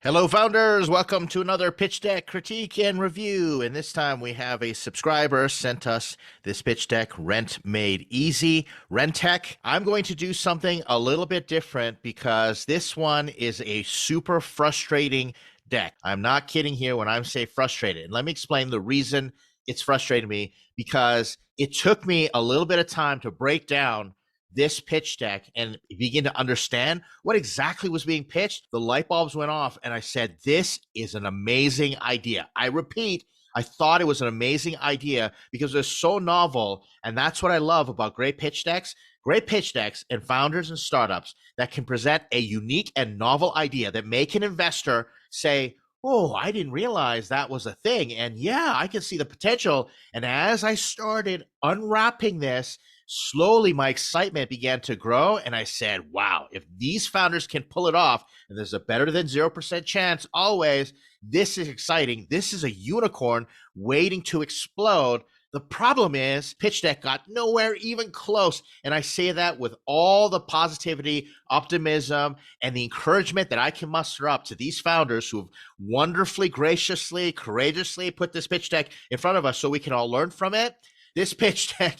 Hello, founders. Welcome to another pitch deck critique and review. And this time we have a subscriber sent us this pitch deck, Rent Made Easy, Rentech. I'm going to do something a little bit different because this one is a super frustrating deck. I'm not kidding here when I say frustrated. And let me explain the reason it's frustrating me, because it took me a little bit of time to break down this pitch deck and begin to understand what exactly was being pitched. The light bulbs went off and I said, this is an amazing idea. I repeat, I thought it was an amazing idea because it's so novel. And that's what I love about great pitch decks and founders and startups that can present a unique and novel idea that make an investor say, oh, I didn't realize that was a thing. And yeah, I can see the potential. And as I started unwrapping this, slowly my excitement began to grow. And I said, wow, if these founders can pull it off, and there's a better than 0% chance always, this is exciting. This is a unicorn waiting to explode. The problem is pitch deck got nowhere even close. And I say that with all the positivity, optimism, and the encouragement that I can muster up to these founders who have wonderfully, graciously, courageously put this pitch deck in front of us so we can all learn from it. This pitch deck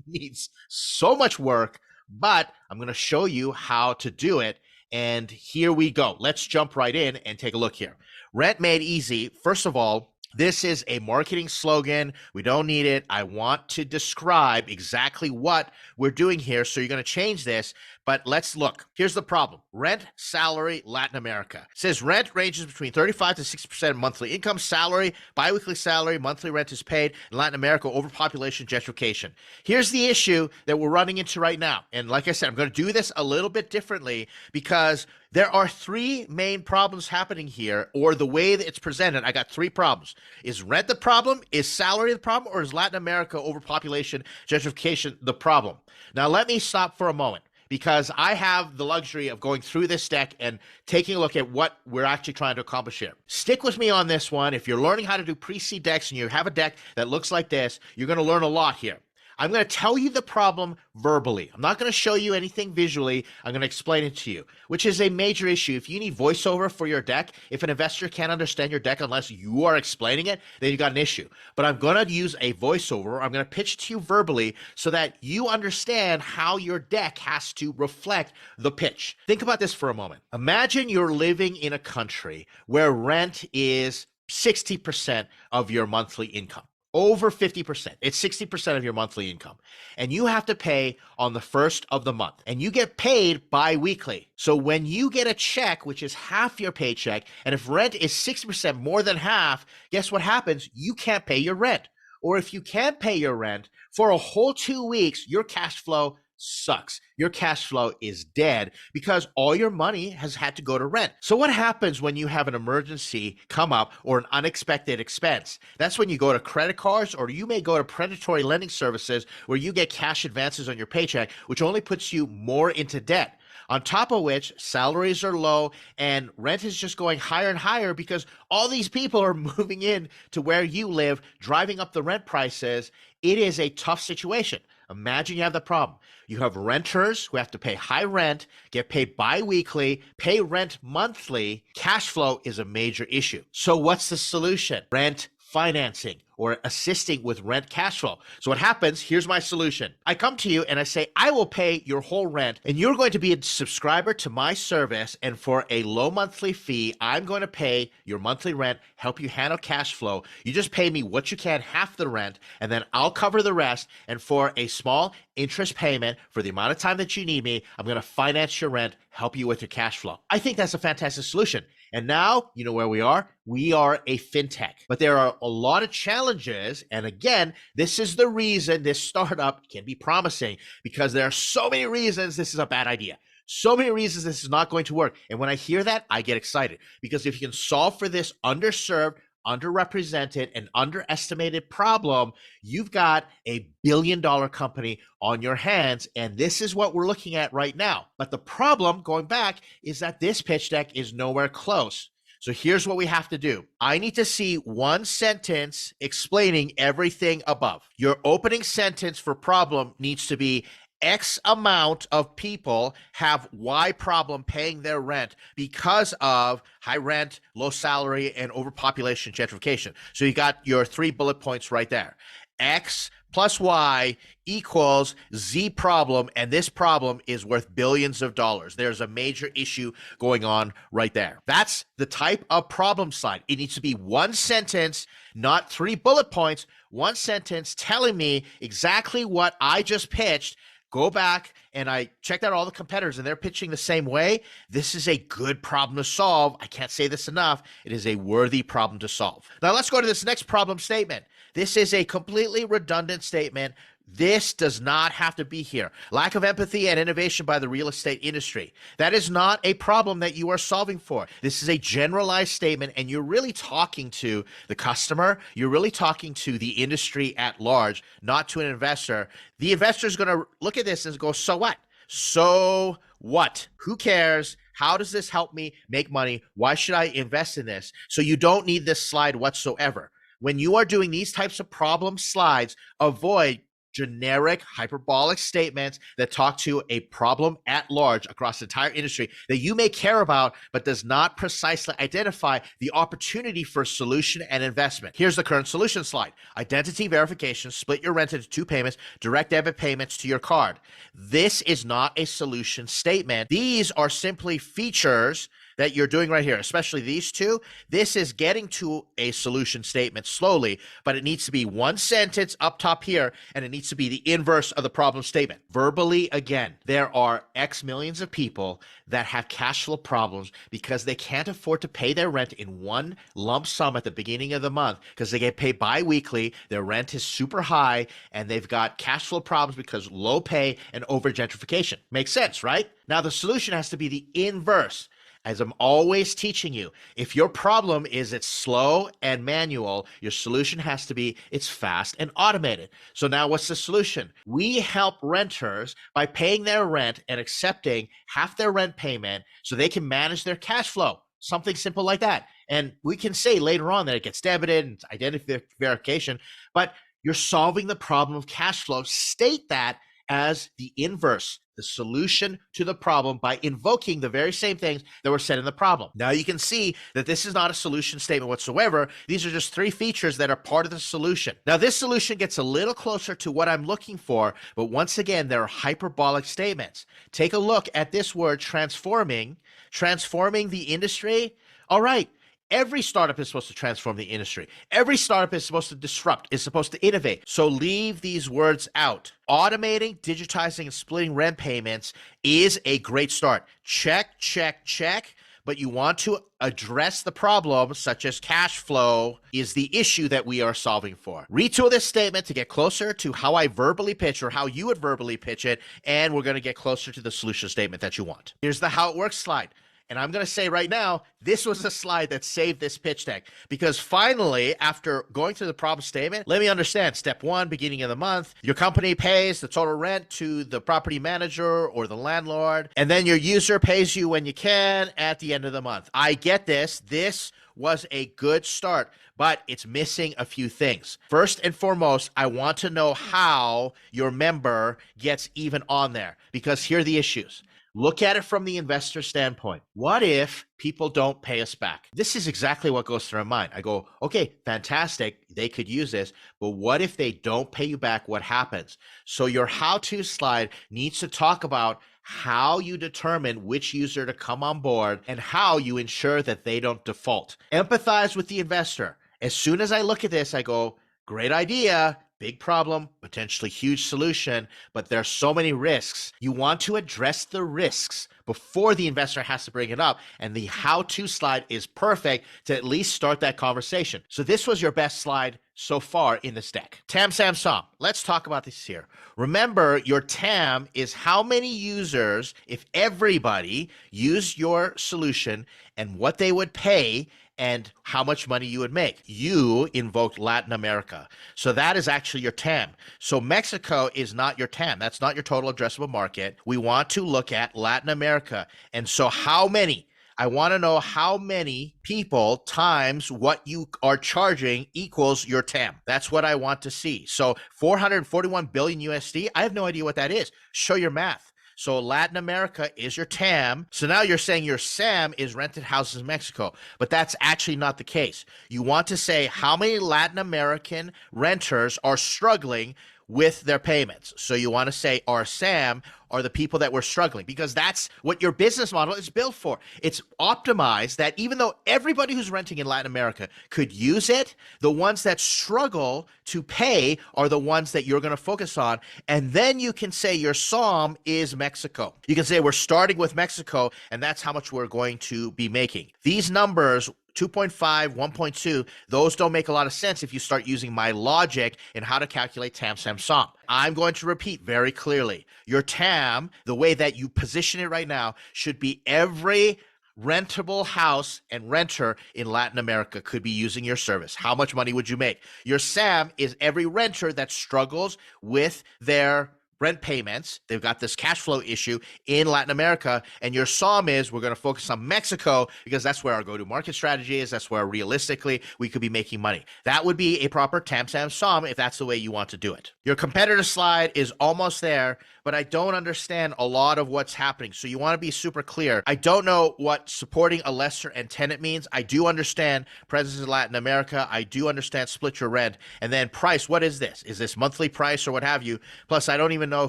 needs so much work, but I'm going to show you how to do it. And here we go. Let's jump right in and take a look here. Rent Made Easy. First of all, this is a marketing slogan. We don't need it. I want to describe exactly what we're doing here. So you're going to change this, but let's look. Here's the problem. Rent, salary, Latin America. It says rent ranges between 35 to 60% of monthly income. Salary, biweekly salary, monthly rent is paid. In Latin America, overpopulation, gentrification. Here's the issue that we're running into right now. And like I said, I'm going to do this a little bit differently because there are three main problems happening here, or the way that it's presented. I got three problems. Is rent the problem? Is salary the problem? Or is Latin America overpopulation, gentrification the problem? Now, let me stop for a moment, because I have the luxury of going through this deck and taking a look at what we're actually trying to accomplish here. Stick with me on this one. If you're learning how to do pre-seed decks and you have a deck that looks like this, you're going to learn a lot here. I'm going to tell you the problem verbally. I'm not going to show you anything visually. I'm going to explain it to you, which is a major issue. If you need voiceover for your deck, if an investor can't understand your deck unless you are explaining it, then you got an issue. But I'm going to use a voiceover. I'm going to pitch it to you verbally so that you understand how your deck has to reflect the pitch. Think about this for a moment. Imagine you're living in a country where rent is 60% of your monthly income. Over 50%. It's 60% of your monthly income. And you have to pay on the first of the month. And you get paid bi-weekly. So when you get a check, which is half your paycheck, and if rent is 60% more than half, guess what happens? You can't pay your rent. Or if you can't pay your rent, for a whole 2 weeks, your cash flow sucks. Your cash flow is dead because all your money has had to go to rent. So what happens when you have an emergency come up or an unexpected expense? That's when you go to credit cards, or you may go to predatory lending services where you get cash advances on your paycheck, which only puts you more into debt. On top of which, salaries are low and rent is just going higher and higher because all these people are moving in to where you live, driving up the rent prices. It is a tough situation. Imagine you have the problem. You have renters who have to pay high rent, get paid bi-weekly, pay rent monthly. Cash flow is a major issue. So what's the solution? Rent financing, or assisting with rent cash flow. So what happens, here's my solution. I come to you and I say, I will pay your whole rent and you're going to be a subscriber to my service. And for a low monthly fee, I'm going to pay your monthly rent, help you handle cash flow. You just pay me what you can, half the rent, and then I'll cover the rest. And for a small interest payment for the amount of time that you need me, I'm going to finance your rent, help you with your cash flow. I think that's a fantastic solution. And now, you know where we are? We are a fintech. But there are a lot of challenges. And again, this is the reason this startup can be promising, because there are so many reasons this is a bad idea. So many reasons this is not going to work. And when I hear that, I get excited, because if you can solve for this underserved, underrepresented, and underestimated problem, you've got a billion-dollar company on your hands. And this is what we're looking at right now. But the problem, going back, is that this pitch deck is nowhere close. So here's what we have to do. I need to see one sentence explaining everything above. Your opening sentence for problem needs to be X amount of people have Y problem paying their rent because of high rent, low salary, and overpopulation gentrification. So you got your 3 bullet points right there. X plus Y equals Z problem, and this problem is worth billions of dollars. There's a major issue going on right there. That's the type of problem slide. It needs to be one sentence, not 3 bullet points, one sentence telling me exactly what I just pitched. Go back and I checked out all the competitors and they're pitching the same way. This is a good problem to solve. I can't say this enough. It is a worthy problem to solve. Now let's go to this next problem statement. This is a completely redundant statement. This does not have to be here. Lack of empathy and innovation by the real estate industry. That is not a problem that you are solving for. This is a generalized statement, and you're really talking to the customer. You're really talking to the industry at large, not to an investor. The investor is going to look at this and go, so what? So what? Who cares? How does this help me make money? Why should I invest in this? So you don't need this slide whatsoever. When you are doing these types of problem slides, avoid generic hyperbolic statements that talk to a problem at large across the entire industry that you may care about, but does not precisely identify the opportunity for solution and investment. Here's the current solution slide. Identity verification, split your rent into 2 payments, direct debit payments to your card. This is not a solution statement. These are simply features that you're doing right here, especially these two. This is getting to a solution statement slowly, but it needs to be one sentence up top here, and it needs to be the inverse of the problem statement. Verbally, again, there are X millions of people that have cash flow problems because they can't afford to pay their rent in one lump sum at the beginning of the month because they get paid bi-weekly, their rent is super high, and they've got cash flow problems because low pay and over gentrification. Makes sense, right? Now the solution has to be the inverse. As I'm always teaching you, if your problem is it's slow and manual, your solution has to be it's fast and automated. So now what's the solution? We help renters by paying their rent and accepting half their rent payment so they can manage their cash flow. Something simple like that. And we can say later on that it gets debited and identity verification, but you're solving the problem of cash flow. State that as the inverse, the solution to the problem by invoking the very same things that were said in the problem. Now you can see that this is not a solution statement whatsoever. These are just 3 features that are part of the solution. Now this solution gets a little closer to what I'm looking for, but once again, there are hyperbolic statements. Take a look at this word transforming the industry. All right. Every startup is supposed to transform the industry. Every startup is supposed to disrupt, is supposed to innovate. So leave these words out. Automating, digitizing, and splitting rent payments is a great start. Check, check, check. But you want to address the problem, such as cash flow, is the issue that we are solving for. Retool this statement to get closer to how I verbally pitch or how you would verbally pitch it, and we're going to get closer to the solution statement that you want. Here's the how it works slide. And I'm going to say right now, this was the slide that saved this pitch deck because finally, after going through the problem statement, let me understand. Step 1, beginning of the month, your company pays the total rent to the property manager or the landlord, and then your user pays you when you can at the end of the month. I get this. This was a good start, but it's missing a few things. First and foremost, I want to know how your member gets even on there because here are the issues. Look at it from the investor standpoint. What if people don't pay us back? This is exactly what goes through my mind. I go, okay, fantastic. They could use this, but what if they don't pay you back? What happens? So your how-to slide needs to talk about how you determine which user to come on board and how you ensure that they don't default. Empathize with the investor. As soon as I look at this, I go, great idea. Big problem, potentially huge solution, but there's so many risks. You want to address the risks before the investor has to bring it up. And the how-to slide is perfect to at least start that conversation. So this was your best slide so far in this deck. Tam, Sam, Som. Let's talk about this here. Remember, your TAM is how many users, if everybody used your solution and what they would pay and how much money you would make. You invoked Latin America. So that is actually your TAM. So Mexico is not your TAM. That's not your total addressable market. We want to look at Latin America. And so how many? I want to know how many people times what you are charging equals your TAM. That's what I want to see. So 441 billion USD, I have no idea what that is. Show your math. So Latin America is your TAM. So now you're saying your SAM is rented houses in Mexico, but that's actually not the case. You want to say how many Latin American renters are struggling with their payments. So you want to say our SAM are the people that were struggling, because that's what your business model is built for. It's optimized that even though everybody who's renting in Latin America could use it, the ones that struggle to pay are the ones that you're going to focus on. And then you can say your SOM is Mexico. You can say we're starting with Mexico, and that's how much we're going to be making. These numbers, 2.5, 1.2, those don't make a lot of sense if you start using my logic in how to calculate TAM, SAM, SOM. I'm going to repeat very clearly. Your TAM, the way that you position it right now, should be every rentable house and renter in Latin America could be using your service. How much money would you make? Your SAM is every renter that struggles with their rent payments. They've got this cash flow issue in Latin America, and your SOM is we're going to focus on Mexico because that's where our go-to-market strategy is. That's where realistically we could be making money. That would be a proper TAM, SAM, SOM if that's the way you want to do it. Your competitor slide is almost there, but I don't understand a lot of what's happening. So you want to be super clear. I don't know what supporting a lesser and tenant means. I do understand presence in Latin America. I do understand split your rent. And then price, what is this? Is this monthly price or what have you? Plus, I don't even know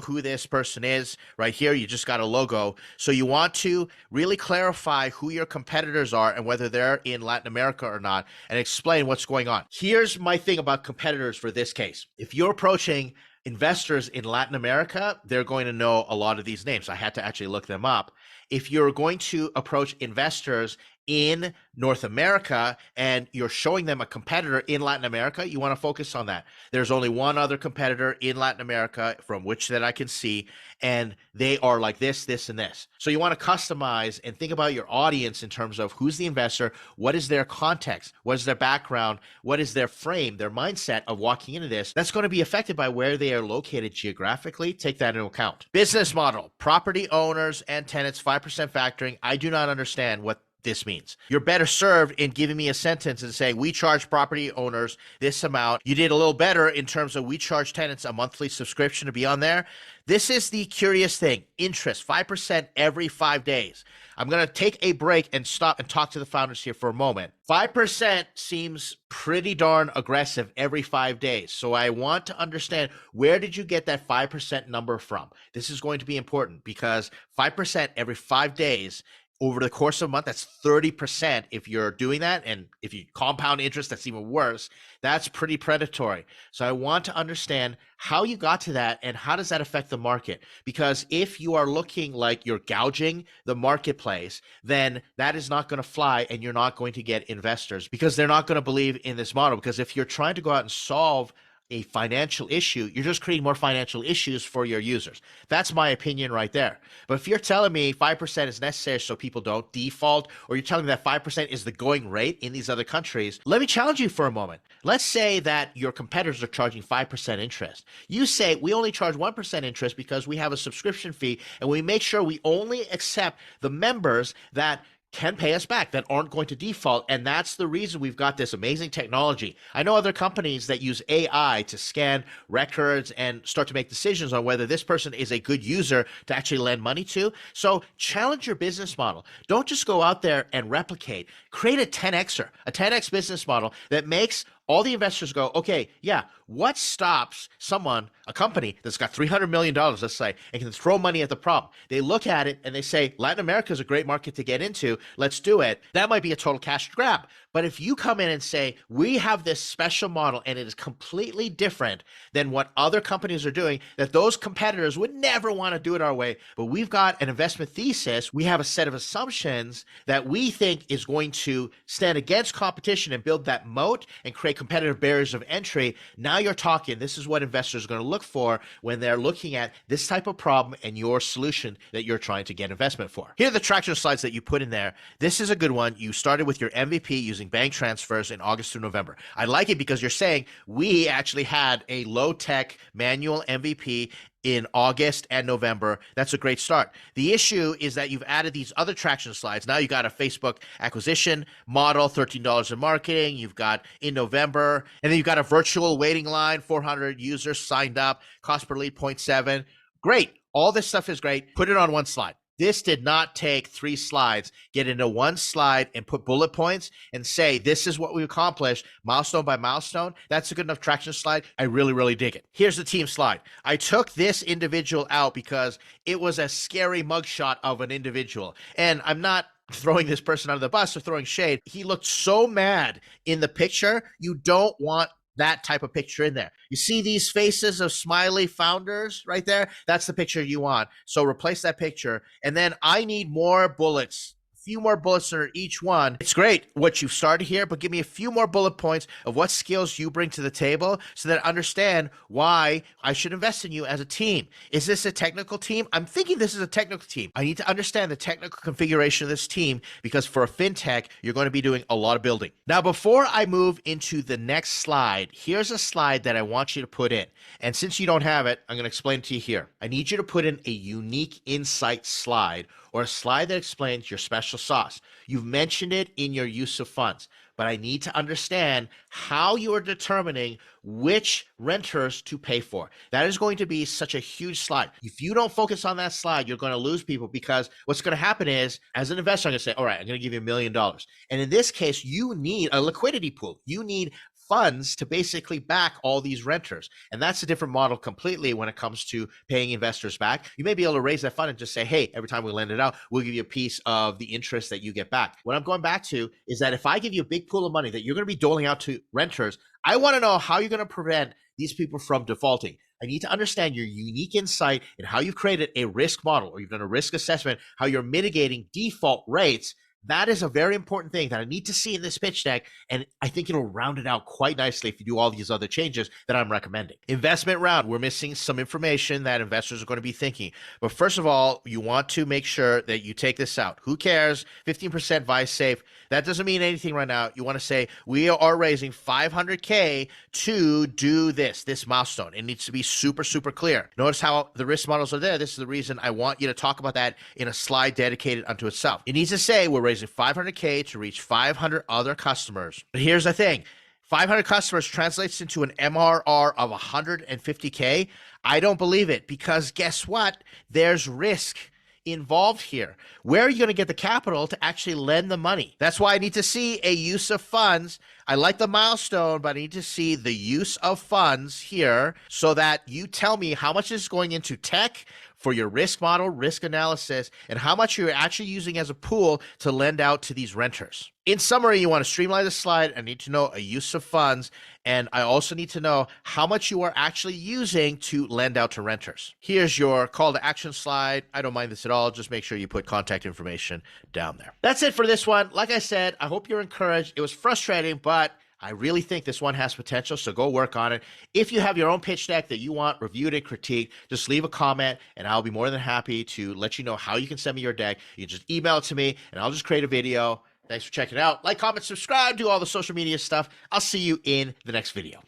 who this person is right here. You just got a logo. So you want to really clarify who your competitors are and whether they're in Latin America or not, and explain what's going on. Here's my thing about competitors for this case. If you're approaching investors in Latin America, they're going to know a lot of these names. I had to actually look them up. If you're going to approach investors in North America and you're showing them a competitor in Latin America, you want to focus on that. There's only one other competitor in Latin America from which that I can see, and they are like this, this, and this. So you want to customize and think about your audience in terms of who's the investor, what is their context, what is their background, what is their frame, their mindset of walking into this. That's going to be affected by where they are located geographically. Take that into account. Business model, property owners and tenants, 5% factoring. I do not understand what this means. You're better served in giving me a sentence and saying, we charge property owners this amount. You did a little better in terms of we charge tenants a monthly subscription to be on there. This is the curious thing. Interest, 5% every 5 days. I'm going to take a break and stop and talk to the founders here for a moment. 5% seems pretty darn aggressive every 5 days. So I want to understand, where did you get that 5% number from? This is going to be important because 5% every 5 days over the course of a month, that's 30% if you're doing that. And if you compound interest, that's even worse. That's pretty predatory. So I want to understand how you got to that and how does that affect the market? Because if you are looking like you're gouging the marketplace, then that is not going to fly and you're not going to get investors because they're not going to believe in this model. Because if you're trying to go out and solve a financial issue, you're just creating more financial issues for your users. That's my opinion right there. But if you're telling me 5% is necessary so people don't default, or you're telling me that 5% is the going rate in these other countries, let me challenge you for a moment. Let's say that your competitors are charging 5% interest. You say we only charge 1% interest because we have a subscription fee and we make sure we only accept the members that can pay us back, that aren't going to default. And that's the reason we've got this amazing technology. I know other companies that use AI to scan records and start to make decisions on whether this person is a good user to actually lend money to. So challenge your business model. Don't just go out there and replicate. Create a 10Xer, a 10X business model that makes all the investors go, okay, yeah, what stops someone, a company that's got $300 million, let's say, and can throw money at the problem? They look at it and they say, Latin America is a great market to get into. Let's do it. That might be a total cash grab. But if you come in and say, we have this special model and it is completely different than what other companies are doing, that those competitors would never want to do it our way, but we've got an investment thesis, we have a set of assumptions that we think is going to stand against competition and build that moat and create competitive barriers of entry. Now you're talking. This is what investors are going to look for when they're looking at this type of problem and your solution that you're trying to get investment for. Here are the traction slides that you put in there. This is a good one. You started with your MVP using bank transfers in August through November. I like it because you're saying we actually had a low-tech manual MVP in August and November. That's a great start. The issue is that you've added these other traction slides. Now you got a Facebook acquisition model, $13 in marketing. You've got in November, and then you've got a virtual waiting line, 400 users signed up, cost per lead 0.7. Great. All this stuff is great. Put it on one slide. This did not take 3 slides, get into one slide and put bullet points and say, this is what we accomplished milestone by milestone. That's a good enough traction slide. I really, really dig it. Here's the team slide. I took this individual out because it was a scary mugshot of an individual. And I'm not throwing this person under the bus or throwing shade. He looked so mad in the picture. You don't want that type of picture in there. You see these faces of smiley founders right there? That's the picture you want. So replace that picture. And then I need more bullets. A few more bullets under each one. It's great what you've started here, but give me a few more bullet points of what skills you bring to the table so that I understand why I should invest in you as a team. Is this a technical team? I'm thinking this is a technical team. I need to understand the technical configuration of this team because for a fintech, you're going to be doing a lot of building. Now, before I move into the next slide, here's a slide that I want you to put in. And since you don't have it, I'm going to explain it to you here. I need you to put in a unique insight slide or a slide that explains your special sauce. You've mentioned it in your use of funds, but I need to understand how you are determining which renters to pay for. That is going to be such a huge slide. If you don't focus on that slide, you're going to lose people because what's going to happen is, as an investor, I'm going to say, all right, I'm going to give you $1 million. And in this case, you need a liquidity pool. You need funds to basically back all these renters. And that's a different model completely when it comes to paying investors back. You may be able to raise that fund and just say, hey, every time we lend it out, we'll give you a piece of the interest that you get back. What I'm going back to is that if I give you a big pool of money that you're going to be doling out to renters, I want to know how you're going to prevent these people from defaulting. I need to understand your unique insight and how you've created a risk model or you've done a risk assessment, how you're mitigating default rates. That is a very important thing that I need to see in this pitch deck, and I think it'll round it out quite nicely if you do all these other changes that I'm recommending. Investment round, we're missing some information that investors are going to be thinking. But first of all, you want to make sure that you take this out. Who cares? 15% Vice Safe. That doesn't mean anything right now. You want to say, we are raising $500K to do this milestone. It needs to be super, super clear. Notice how the risk models are there. This is the reason I want you to talk about that in a slide dedicated unto itself. It needs to say, we're raising $500K to reach 500 other customers. But here's the thing. 500 customers translates into an MRR of 150K. I don't believe it because guess what? There's risk involved here. Where are you going to get the capital to actually lend the money? That's why I need to see a use of funds. I like the milestone, but I need to see the use of funds here so that you tell me how much is going into tech for your risk model, risk analysis, and how much you're actually using as a pool to lend out to these renters. In summary, you want to streamline the slide. I need to know a use of funds, and I also need to know how much you are actually using to lend out to renters. Here's your call to action slide. I don't mind this at all. Just make sure you put contact information down there. That's it for this one. Like I said, I hope you're encouraged. It was frustrating, but I really think this one has potential, so go work on it. If you have your own pitch deck that you want reviewed and critiqued, just leave a comment, and I'll be more than happy to let you know how you can send me your deck. You just email it to me, and I'll just create a video. Thanks for checking it out. Like, comment, subscribe, do all the social media stuff. I'll see you in the next video.